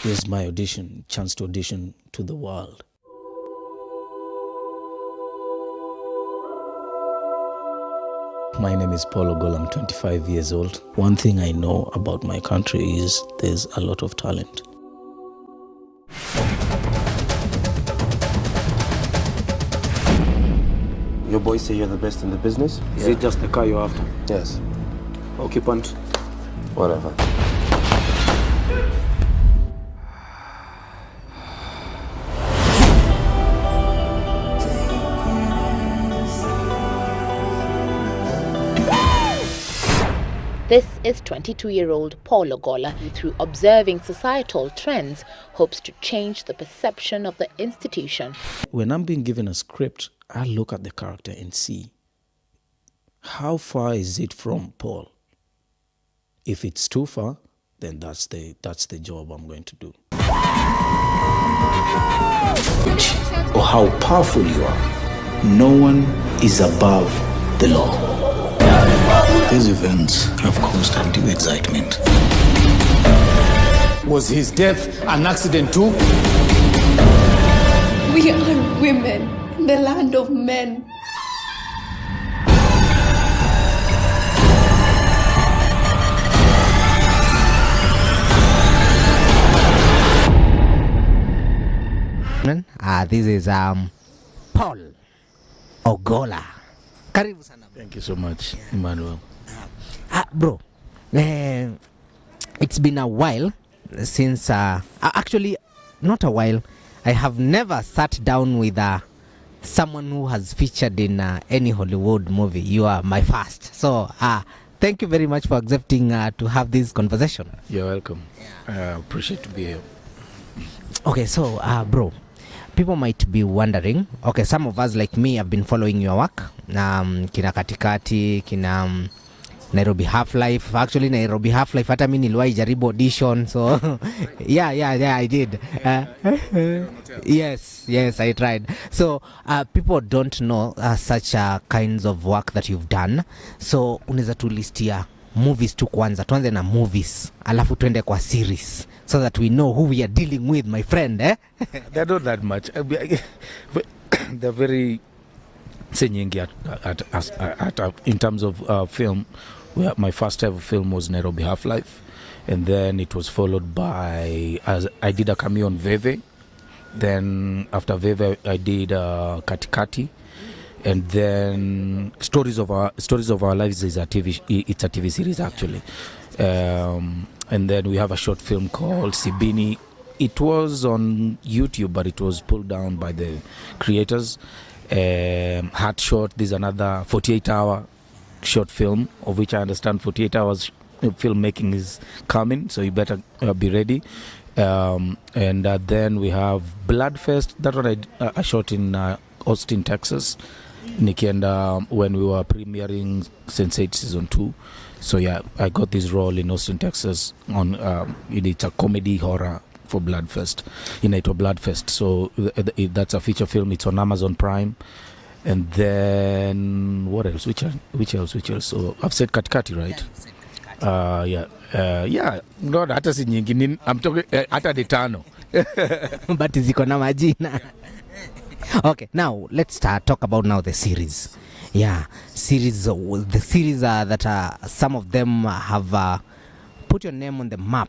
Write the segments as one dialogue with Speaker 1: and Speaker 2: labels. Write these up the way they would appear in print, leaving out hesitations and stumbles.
Speaker 1: Here's my audition, chance to audition to the world. My name is Paul Ogola. I'm 25 years old. One thing I know about my country is there's a lot of talent.
Speaker 2: Your boys say you're the best in the business?
Speaker 3: Is it just the car you're after?
Speaker 2: Yes.
Speaker 3: Occupant?
Speaker 2: Whatever.
Speaker 4: This is 22-year-old Paul Ogola, who through observing societal trends hopes to change the perception of the institution.
Speaker 1: When I'm being given a script, I look at the character and see how far is it from Paul. If it's too far, then that's the job I'm going to do. Or how powerful you are, no one is above the law. These events have caused undue excitement.
Speaker 5: Was his death an accident too?
Speaker 6: We are women in the land of men.
Speaker 7: This is Paul Ogola. Karibu sana.
Speaker 1: Thank you so much, Emmanuel.
Speaker 7: Bro, it's been a while since, actually not a while, I have never sat down with someone who has featured in any Hollywood movie. You are my first. So thank you very much for accepting to have this conversation.
Speaker 1: You're welcome. I appreciate to be here.
Speaker 7: Okay, so bro, people might be wondering, okay, some of us like me have been following your work, kina Katikati, kina Nairobi Half-Life. Actually Nairobi Half-Life hata mimi niliwahi jaribu audition, so yeah I did. Yes I tried. So people don't know such kinds of work that you've done. So unaweza tu listia movies tu kwanza, tuanze na movies alafu tuende kwa series so that we know who we are dealing with, my friend.
Speaker 1: They're not that much. They're very nyingi in terms of film. My first ever film was Nairobi Half-Life, and then it was followed by, I did a cameo on Veve. Then after Veve I did Katikati, and then Stories of Our Lives is it's a TV series actually. And then we have a short film called Sibini. It was on YouTube, but it was pulled down by the creators. Hard Shot, there's another 48-hour short film, of which I understand 48 hours filmmaking is coming, so you better be ready. And then we have Bloodfest. That one I shot in Austin, Texas, nikienda when we were premiering Sense8 season 2. So yeah, I got this role in Austin, Texas on it's a comedy horror for Bloodfest, inaitwa Bloodfest. So that's a feature film. It's on Amazon Prime. And then what else? Which else? So I've said Katikati, right? Yeah. No, hata si nyingi. I'm talking hata de tano.
Speaker 7: But ziko na majina. Okay, now let's talk about now the series. Yeah, the series that some of them have put your name on the map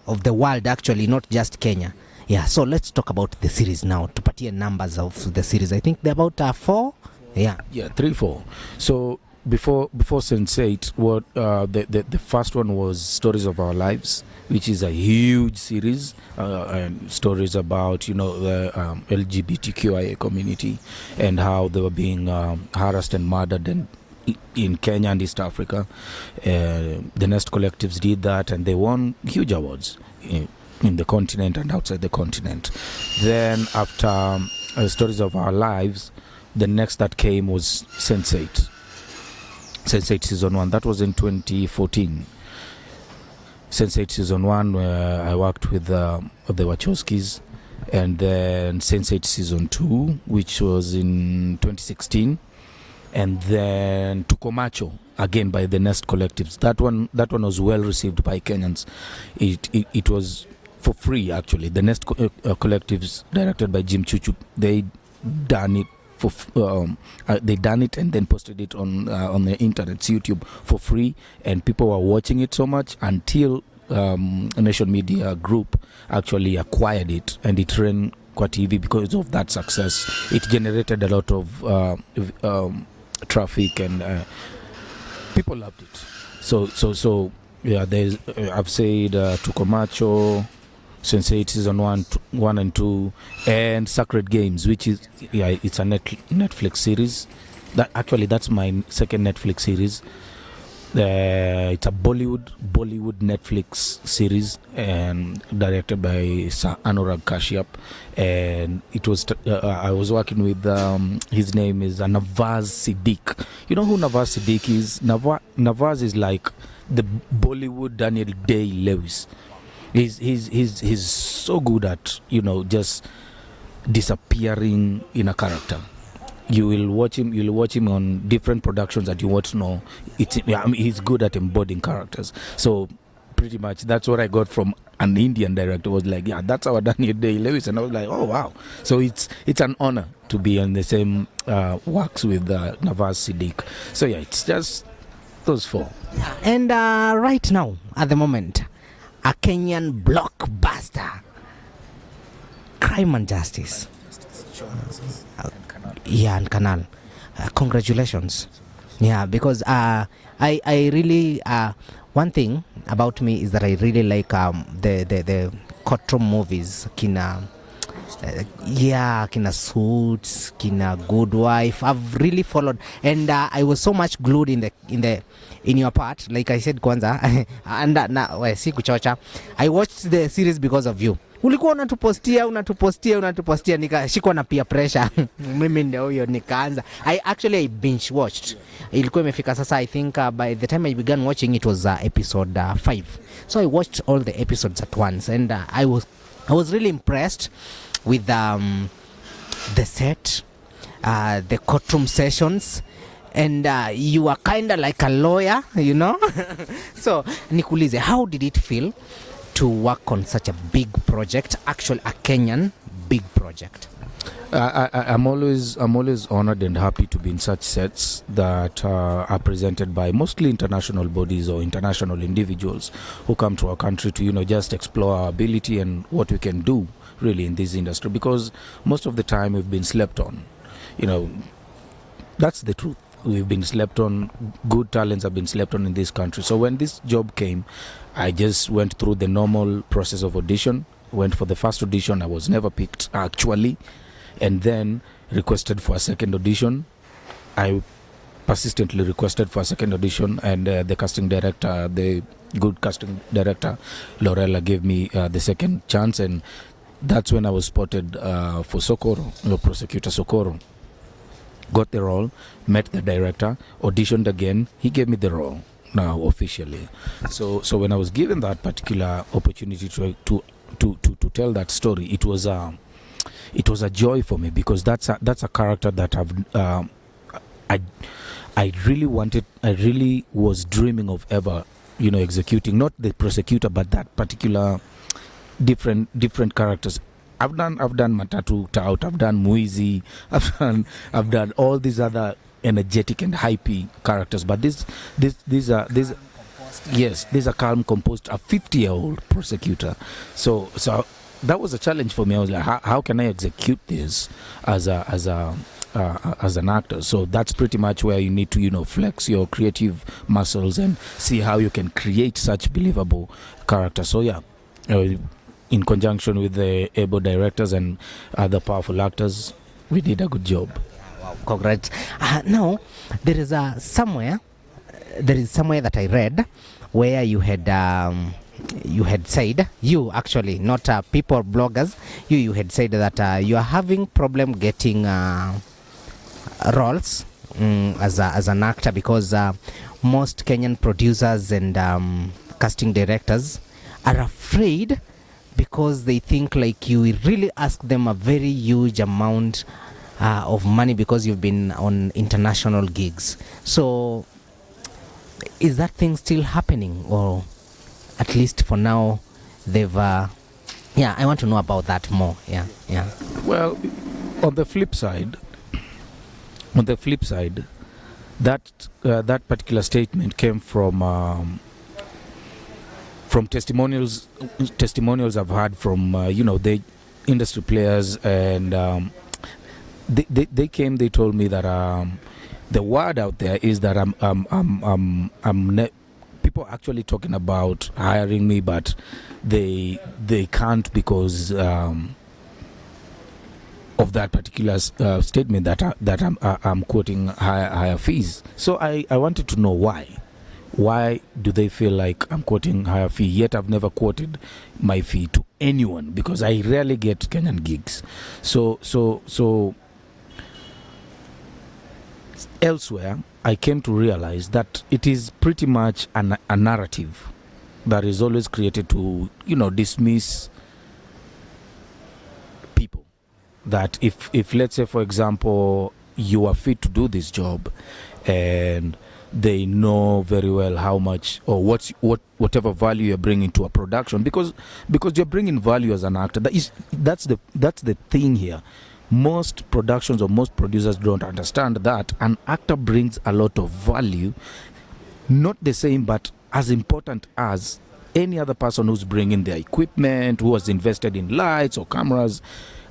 Speaker 7: of the world, actually, not just Kenya. Yeah, so let's talk about the series now. Tupatie numbers of the series. I think they're about 4. Yeah,
Speaker 1: 3, 4. So before Sense8, what the first one was Stories of Our Lives, which is a huge series, and stories about the LGBTQIA community and how they were being harassed and murdered in Kenya and East Africa. The Nest Collectives did that, and they won huge awards in the continent and outside the continent. Then after Stories of Our Lives, the next that came was Sense8 season 1. That was in 2014. Sense8 season 1, where I worked with the Wachowskis, and then Sense8 season 2, which was in 2016, and then Tuko Macho, again by the Nest Collectives. That one was well received by Kenyans. It was for free. Actually, the Nest collectives directed by Jim Chuchu, they done it they done it and then posted it on the internet, YouTube, for free, and people were watching it so much until Nation Media Group actually acquired it, and it ran Kwa TV. Because of that success, it generated a lot of traffic, and people loved it. So yeah, there's I've said Tukomacho, Sense8 season 1 and 2, and Sacred Games, which is it's a Netflix series. That's my second Netflix series. It's a Bollywood Netflix series, and directed by Sir Anurag Kashyap, and it was I was working with his name is Nawaz Siddiq. You know who Nawaz Siddiq is? Nawaz is like the Bollywood Daniel Day-Lewis. He's so good at just disappearing in a character. You'll watch him on different productions that you won't know. He's good at embodying characters. So pretty much that's what I got from an Indian director. Was like, yeah, that's our Daniel Day-Lewis, and I was like, oh wow. So it's an honor to be on the same works with Nawaz Siddiq. So yeah, it's just those four.
Speaker 7: And right now, at the moment, a Kenyan blockbuster, Crime and Justice. Yeah, and Canal. Congratulations. Yeah, because I really one thing about me is that I really like the courtroom movies, kina Suits, kina Good Wife. I've really followed, and I was so much glued in your part, like I said kwanza and si kuchocha. I watched the series because of you. Ulikuwa unatupostia nikashikwa na peer pressure. Mimi ndio huyo nikaanza. I binge watched. Ilikuwa imefika sasa, I think by the time I began watching it was episode 5. So I watched all the episodes at once, and I was really impressed with the set, the courtroom sessions, and you are kind of like a lawyer, So nikuulize, how did it feel to work on such a big project, actually a Kenyan big project?
Speaker 1: I'm always honored and happy to be in such sets that are presented by mostly international bodies or international individuals who come to our country to just explore our ability and what we can do really in this industry, because most of the time we've been slept on. That's the truth. We've been slept on. Good talents have been slept on in this country. So when this job came, I just went through the normal process of audition. Went for the first audition. I was never picked, actually. And then requested for a second audition. I persistently requested for a second audition, and the casting director, the good casting director, Lorella, gave me the second chance. And that's when I was spotted for Sokoro, prosecutor Sokoro. Got the role, met the director, auditioned again. He gave me the role now officially. So when I was given that particular opportunity to tell that story, it was a joy for me, because that's a character that I really was dreaming of ever executing, not the prosecutor, but that particular different characters. I've done Matatu Tout, I've done Muizi, I've done all these other energetic and hypey characters, but these are calm, composed, a 50-year-old prosecutor. So that was a challenge for me. I was like, how can I execute this as an actor? So that's pretty much where you need to flex your creative muscles and see how you can create such believable characters. So yeah, in conjunction with the able directors and other powerful actors, we did a good job.
Speaker 7: Wow, congrats. Now, there is somewhere that I read where you had said, you actually, not people, bloggers, you had said that you are having problem getting roles as an actor, because most Kenyan producers and casting directors are afraid, because they think like you really ask them a very huge amount of money because you've been on international gigs. So is that thing still happening, or at least for now they've Yeah, I want to know about that more. Yeah.
Speaker 1: Well, on the flip side, that particular statement came from testimonials I've had from the industry players, and they told me that the word out there is that people are actually talking about hiring me, but they can't because of that particular statement that I'm quoting higher fees. So I wanted to know why. Why do they feel like I'm quoting higher fee? Yet I've never quoted my fee to anyone because I rarely get Kenyan gigs. So elsewhere, I came to realize that it is pretty much a narrative that is always created to, dismiss people. That if let's say, for example, you are fit to do this job, and they know very well how much or whatever value you're bringing to a production, because you're bringing value as an actor. That's the thing here. Most productions or most producers don't understand that an actor brings a lot of value, not the same but as important as any other person who's bringing their equipment, who has invested in lights or cameras.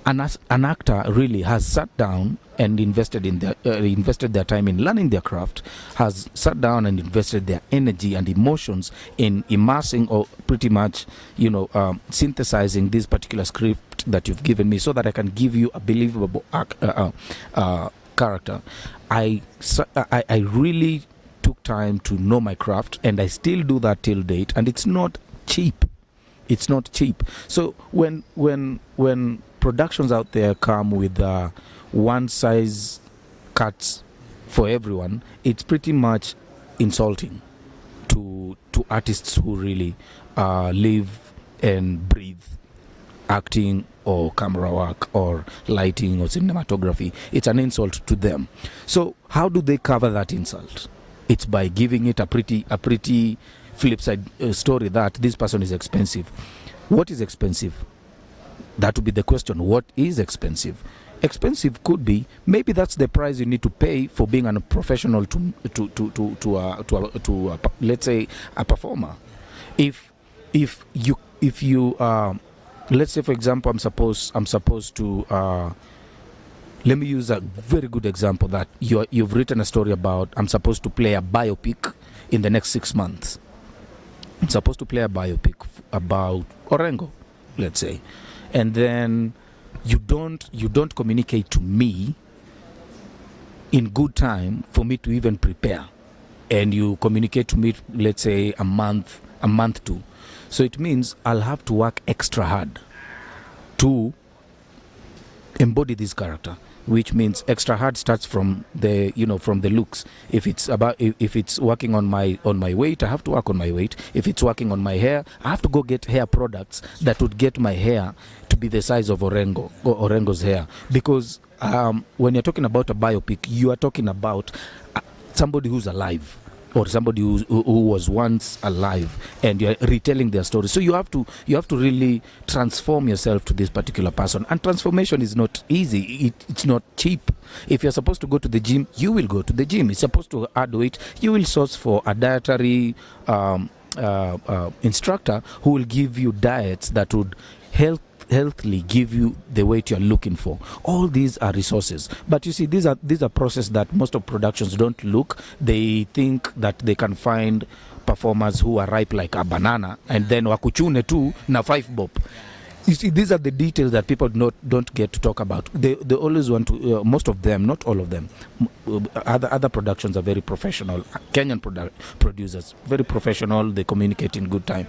Speaker 1: An actor really has sat down and invested their time in learning their craft, has sat down and invested their energy and emotions in immersing or pretty much synthesizing this particular script that you've given me so that I can give you a believable character. I really took time to know my craft, and I still do that till date, and it's not cheap. So when productions out there come with one size cuts for everyone, it's pretty much insulting to artists who really live and breathe acting or camera work or lighting or cinematography. It's an insult to them. So how do they cover that insult? It's by giving it a pretty flip side story that this person is expensive. What is expensive? That would be the question. What is expensive? Expensive could be maybe that's the price you need to pay for being a professional to let's say a performer. If you let's say, for example, I'm supposed to let me use a very good example that you've written a story about. I'm supposed to play a biopic in the next 6 months. I'm supposed to play a biopic about Orengo, let's say, and then you don't communicate to me in good time for me to even prepare, and you communicate to me, let's say, a month to. So it means I'll have to work extra hard to embody this character, which means extra hard starts from the looks. If it's working on my weight, I have to work on my weight. If it's working on my hair, I have to go get hair products that would get my hair to be the size of Orengo's hair. Because when you're talking about a biopic, you are talking about somebody who's alive, or somebody who was once alive, and you're retelling their story. So you have to really transform yourself to this particular person, and transformation is not easy. It's not cheap. If you're supposed to go to the gym, you will go to the gym. It's supposed to add weight, you will source for a dietary instructor who will give you diets that would healthily give you the weight you're looking for. All these are resources, but you see, these are processes that most of productions don't look. They think that they can find performers who are ripe like a banana and then wakuchune tu na 5 bob. You see, these are the details that people don't get to talk about. They always want to, most of them, not all of them, other productions are very professional. Kenyan producers, very professional, they communicate in good time,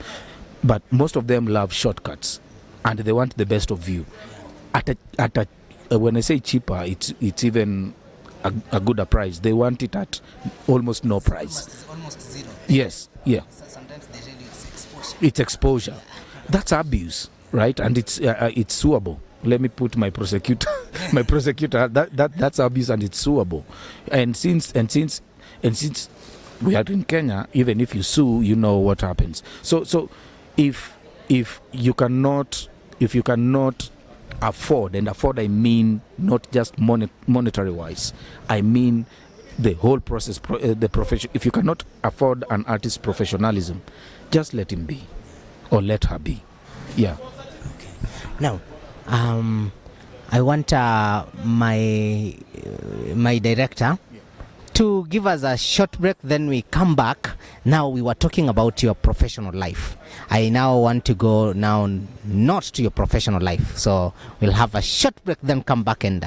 Speaker 1: but most of them love shortcuts, and they want the best of you. When I say cheaper, it's even a gooder price. They want it at almost no price.
Speaker 7: Almost zero.
Speaker 1: Yes, yeah.
Speaker 7: Sometimes they really exposure.
Speaker 1: It's exposure. That's abuse, right? And it's suable. Let me put my prosecutor. That's abuse, and it's suable. And since we are in Kenya, even if you sue, you know what happens. So if you cannot if you cannot afford, and afford I mean not just monetary wise, I mean the whole process, the profession. If you cannot afford an artist's professionalism, just let him be or let her be. Yeah.
Speaker 7: Now, I want my director to give us a short break, then we come back. Now we were talking about your professional life. I now want to go now not to your professional life. So we'll have a short break, then come back and